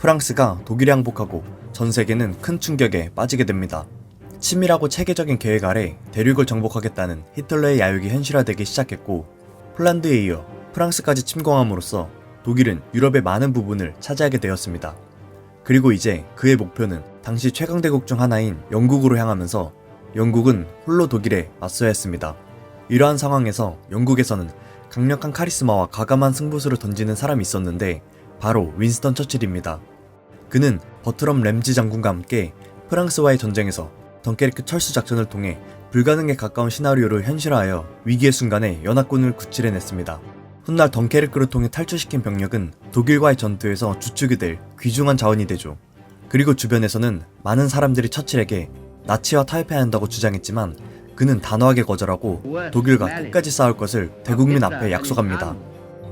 프랑스가 독일에 항복하고 전 세계는 큰 충격에 빠지게 됩니다. 치밀하고 체계적인 계획 아래 대륙을 정복하겠다는 히틀러의 야욕이 현실화되기 시작했고, 폴란드에 이어 프랑스까지 침공함으로써 독일은 유럽의 많은 부분을 차지하게 되었습니다. 그리고 이제 그의 목표는 당시 최강대국 중 하나인 영국으로 향하면서 영국은 홀로 독일에 맞서야 했습니다. 이러한 상황에서 영국에서는 강력한 카리스마와 과감한 승부수를 던지는 사람이 있었는데 바로 윈스턴 처칠입니다. 그는 버트럼 램지 장군과 함께 프랑스와의 전쟁에서 덩케르크 철수 작전을 통해 불가능에 가까운 시나리오를 현실화하여 위기의 순간에 연합군을 구출해냈습니다. 훗날 덩케르크를 통해 탈출시킨 병력은 독일과의 전투에서 주축이 될 귀중한 자원이 되죠. 그리고 주변에서는 많은 사람들이 처칠에게 나치와 타협해야 한다고 주장했지만 그는 단호하게 거절하고 독일과 끝까지 싸울 것을 대국민 앞에 약속합니다.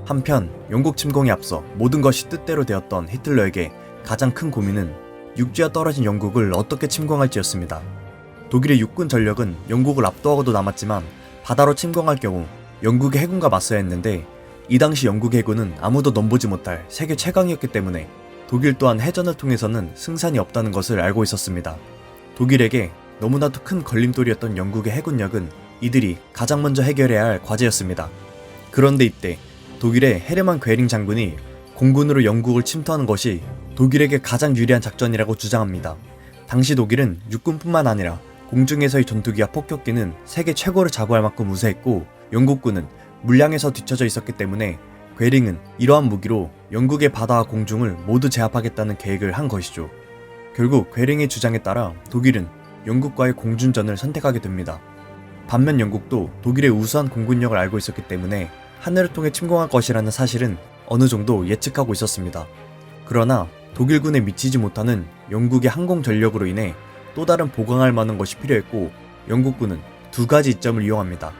한편 영국 침공에 앞서 모든 것이 뜻대로 되었던 히틀러에게 가장 큰 고민은 육지와 떨어진 영국을 어떻게 침공할지였습니다. 독일의 육군 전력은 영국을 압도하고도 남았지만 바다로 침공할 경우 영국의 해군과 맞서야 했는데, 이 당시 영국의 해군은 아무도 넘보지 못할 세계 최강이었기 때문에 독일 또한 해전을 통해서는 승산이 없다는 것을 알고 있었습니다. 독일에게 너무나도 큰 걸림돌이었던 영국의 해군력은 이들이 가장 먼저 해결해야 할 과제였습니다. 그런데 이때 독일의 헤르만 괴링 장군이 공군으로 영국을 침투하는 것이 독일에게 가장 유리한 작전이라고 주장합니다. 당시 독일은 육군뿐만 아니라 공중에서의 전투기와 폭격기는 세계 최고를 자부할 만큼 우세했고, 영국군은 물량에서 뒤처져 있었기 때문에 괴링은 이러한 무기로 영국의 바다와 공중을 모두 제압하겠다는 계획을 한 것이죠. 결국 괴링의 주장에 따라 독일은 영국과의 공중전을 선택하게 됩니다. 반면 영국도 독일의 우수한 공군력을 알고 있었기 때문에 하늘을 통해 침공할 것이라는 사실은 어느 정도 예측하고 있었습니다. 그러나 독일군에 미치지 못하는 영국의 항공 전력으로 인해 또 다른 보강할 만한 것이 필요했고, 영국군은 두 가지 이점을 이용합니다.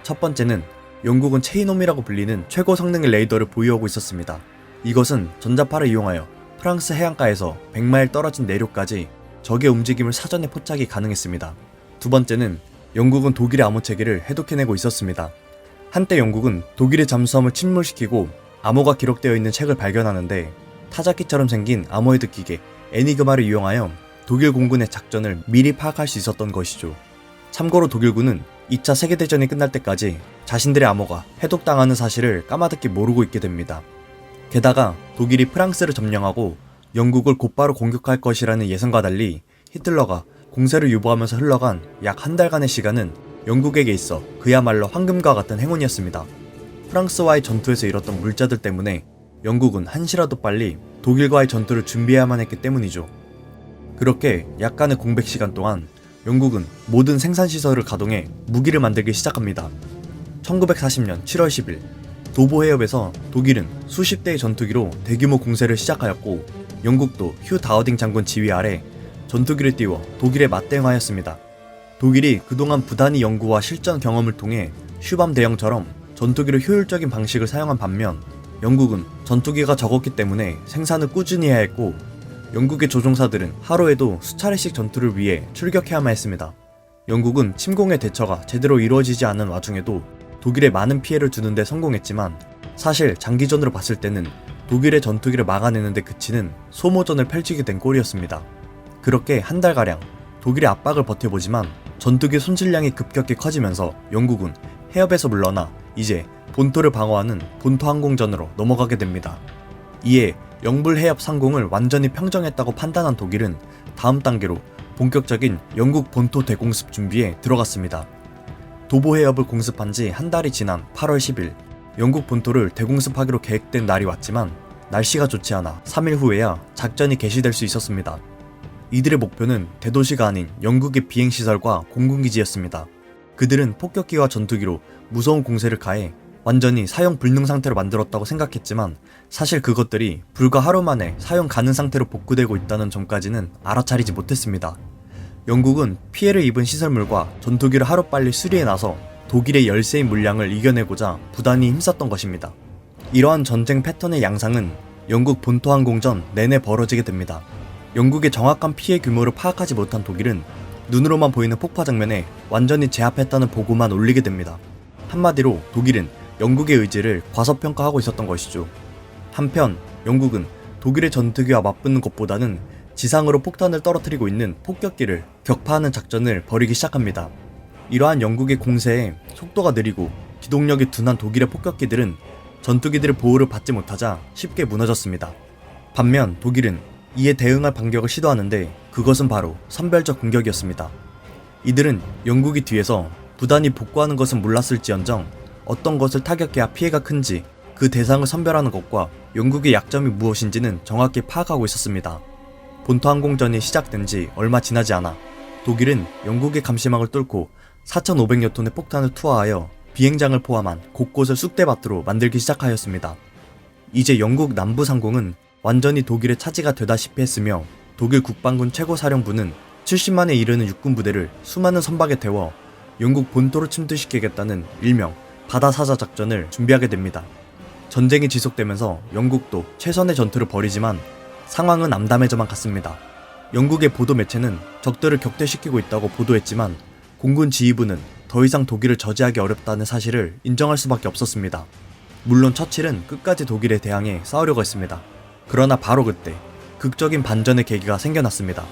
첫 번째는 영국은 체인홈이라고 불리는 최고 성능의 레이더를 보유하고 있었습니다. 이것은 전자파를 이용하여 프랑스 해안가에서 100마일 떨어진 내륙까지 적의 움직임을 사전에 포착이 가능했습니다. 두 번째는 영국은 독일의 암호 체계를 해독해내고 있었습니다. 한때 영국은 독일의 잠수함을 침몰시키고 암호가 기록되어 있는 책을 발견하는데, 타자키처럼 생긴 암호 해독 기계 애니그마를 이용하여 독일 공군의 작전을 미리 파악할 수 있었던 것이죠. 참고로 독일군은 2차 세계대전이 끝날 때까지 자신들의 암호가 해독당하는 사실을 까마득히 모르고 있게 됩니다. 게다가 독일이 프랑스를 점령하고 영국을 곧바로 공격할 것이라는 예상과 달리 히틀러가 공세를 유보하면서 흘러간 약 한 달간의 시간은 영국에게 있어 그야말로 황금과 같은 행운이었습니다. 프랑스와의 전투에서 잃었던 물자들 때문에 영국은 한시라도 빨리 독일과의 전투를 준비해야만 했기 때문이죠. 그렇게 약간의 공백 시간 동안 영국은 모든 생산시설을 가동해 무기를 만들기 시작합니다. 1940년 7월 10일 도보 해협에서 독일은 수십 대의 전투기로 대규모 공세를 시작하였고, 영국도 휴 다워딩 장군 지휘 아래 전투기를 띄워 독일에 맞대응하였습니다. 독일이 그동안 부단히 연구와 실전 경험을 통해 슈밤 대형처럼 전투기를 효율적인 방식을 사용한 반면, 영국은 전투기가 적었기 때문에 생산을 꾸준히 해야 했고, 영국의 조종사들은 하루에도 수차례씩 전투를 위해 출격해야만 했습니다. 영국은 침공의 대처가 제대로 이루어지지 않은 와중에도 독일에 많은 피해를 주는데 성공했지만, 사실 장기전으로 봤을 때는 독일의 전투기를 막아내는데 그치는 소모전을 펼치게 된 꼴이었습니다. 그렇게 한 달가량 독일의 압박을 버텨보지만 전투기 손실량이 급격히 커지면서 영국은 해협에서 물러나 이제 본토를 방어하는 본토 항공전으로 넘어가게 됩니다. 이에 영불 해협 상공을 완전히 평정했다고 판단한 독일은 다음 단계로 본격적인 영국 본토 대공습 준비에 들어갔습니다. 도보 해협을 공습한 지 한 달이 지난 8월 10일 영국 본토를 대공습하기로 계획된 날이 왔지만 날씨가 좋지 않아 3일 후에야 작전이 개시될 수 있었습니다. 이들의 목표는 대도시가 아닌 영국의 비행시설과 공군기지였습니다. 그들은 폭격기와 전투기로 무서운 공세를 가해 완전히 사용 불능 상태로 만들었다고 생각했지만, 사실 그것들이 불과 하루 만에 사용 가능 상태로 복구되고 있다는 점까지는 알아차리지 못했습니다. 영국은 피해를 입은 시설물과 전투기를 하루빨리 수리해 나서 독일의 열세인 물량을 이겨내고자 부단히 힘썼던 것입니다. 이러한 전쟁 패턴의 양상은 영국 본토 항공전 내내 벌어지게 됩니다. 영국의 정확한 피해 규모를 파악하지 못한 독일은 눈으로만 보이는 폭파 장면에 완전히 제압했다는 보고만 올리게 됩니다. 한마디로 독일은 영국의 의지를 과소평가하고 있었던 것이죠. 한편 영국은 독일의 전투기와 맞붙는 것보다는 지상으로 폭탄을 떨어뜨리고 있는 폭격기를 격파하는 작전을 벌이기 시작합니다. 이러한 영국의 공세에 속도가 느리고 기동력이 둔한 독일의 폭격기들은 전투기들의 보호를 받지 못하자 쉽게 무너졌습니다. 반면 독일은 이에 대응할 반격을 시도하는데 그것은 바로 선별적 공격이었습니다. 이들은 영국이 뒤에서 부단히 복구하는 것은 몰랐을지언정 어떤 것을 타격해야 피해가 큰지 그 대상을 선별하는 것과 영국의 약점이 무엇인지는 정확히 파악하고 있었습니다. 본토 항공전이 시작된 지 얼마 지나지 않아 독일은 영국의 감시망을 뚫고 4,500여 톤의 폭탄을 투하하여 비행장을 포함한 곳곳을 쑥대밭으로 만들기 시작하였습니다. 이제 영국 남부 상공은 완전히 독일의 차지가 되다시피 했으며 독일 국방군 최고사령부는 70만에 이르는 육군 부대를 수많은 선박에 태워 영국 본토로 침투시키겠다는 일명 바다사자 작전을 준비하게 됩니다. 전쟁이 지속되면서 영국도 최선의 전투를 벌이지만 상황은 암담해져만 갔습니다. 영국의 보도 매체는 적들을 격퇴시키고 있다고 보도했지만 공군 지휘부는 더 이상 독일을 저지하기 어렵다는 사실을 인정할 수밖에 없었습니다. 물론 처칠은 끝까지 독일에 대항해 싸우려고 했습니다. 그러나 바로 그때 극적인 반전의 계기가 생겨났습니다.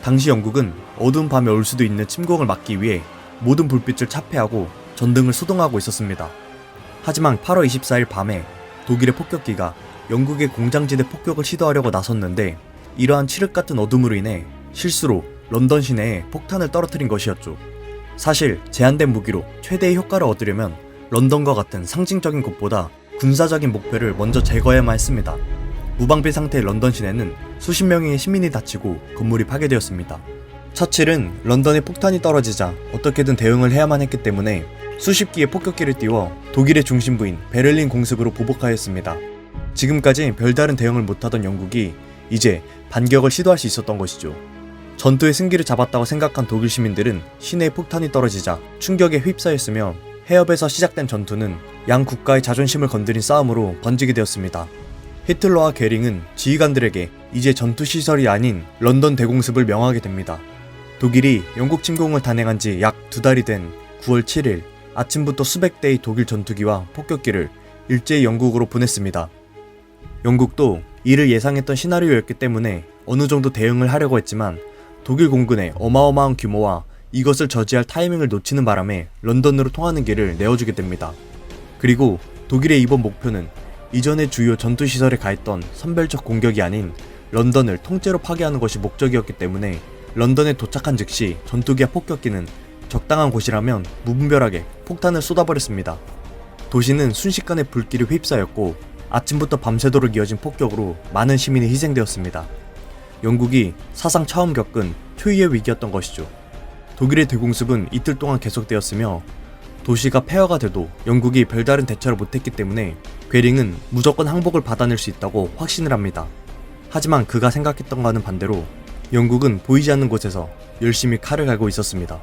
당시 영국은 어두운 밤에 올 수도 있는 침공을 막기 위해 모든 불빛을 차폐하고 전등을 수동하고 있었습니다. 하지만 8월 24일 밤에 독일의 폭격기가 영국의 공장지대 폭격을 시도하려고 나섰는데 이러한 칠흑 같은 어둠으로 인해 실수로 런던 시내에 폭탄을 떨어뜨린 것이었죠. 사실 제한된 무기로 최대의 효과를 얻으려면 런던과 같은 상징적인 곳보다 군사적인 목표를 먼저 제거해야만 했습니다. 무방비 상태의 런던 시내는 수십 명의 시민이 다치고 건물이 파괴되었습니다. 처칠은 런던에 폭탄이 떨어지자 어떻게든 대응을 해야만 했기 때문에 수십 기의 폭격기를 띄워 독일의 중심부인 베를린 공습으로 보복하였습니다. 지금까지 별다른 대응을 못하던 영국이 이제 반격을 시도할 수 있었던 것이죠. 전투의 승기를 잡았다고 생각한 독일 시민들은 시내에 폭탄이 떨어지자 충격에 휩싸였으며 해협에서 시작된 전투는 양 국가의 자존심을 건드린 싸움으로 번지게 되었습니다. 히틀러와 게링은 지휘관들에게 이제 전투시설이 아닌 런던 대공습을 명하게 됩니다. 독일이 영국 침공을 단행한 지 약 2달이 된 9월 7일 아침부터 수백 대의 독일 전투기와 폭격기를 일제히 영국으로 보냈습니다. 영국도 이를 예상했던 시나리오였기 때문에 어느 정도 대응을 하려고 했지만 독일 공군의 어마어마한 규모와 이것을 저지할 타이밍을 놓치는 바람에 런던으로 통하는 길을 내어주게 됩니다. 그리고 독일의 이번 목표는 이전의 주요 전투시설에 가했던 선별적 공격이 아닌 런던을 통째로 파괴하는 것이 목적이었기 때문에 런던에 도착한 즉시 전투기와 폭격기는 적당한 곳이라면 무분별하게 폭탄을 쏟아버렸습니다. 도시는 순식간에 불길이 휩싸였고 아침부터 밤새도록 이어진 폭격으로 많은 시민이 희생되었습니다. 영국이 사상 처음 겪은 초유의 위기였던 것이죠. 독일의 대공습은 이틀 동안 계속되었으며 도시가 폐허가 돼도 영국이 별다른 대처를 못했기 때문에 괴링은 무조건 항복을 받아낼 수 있다고 확신을 합니다. 하지만 그가 생각했던 것과는 반대로 영국은 보이지 않는 곳에서 열심히 칼을 갈고 있었습니다.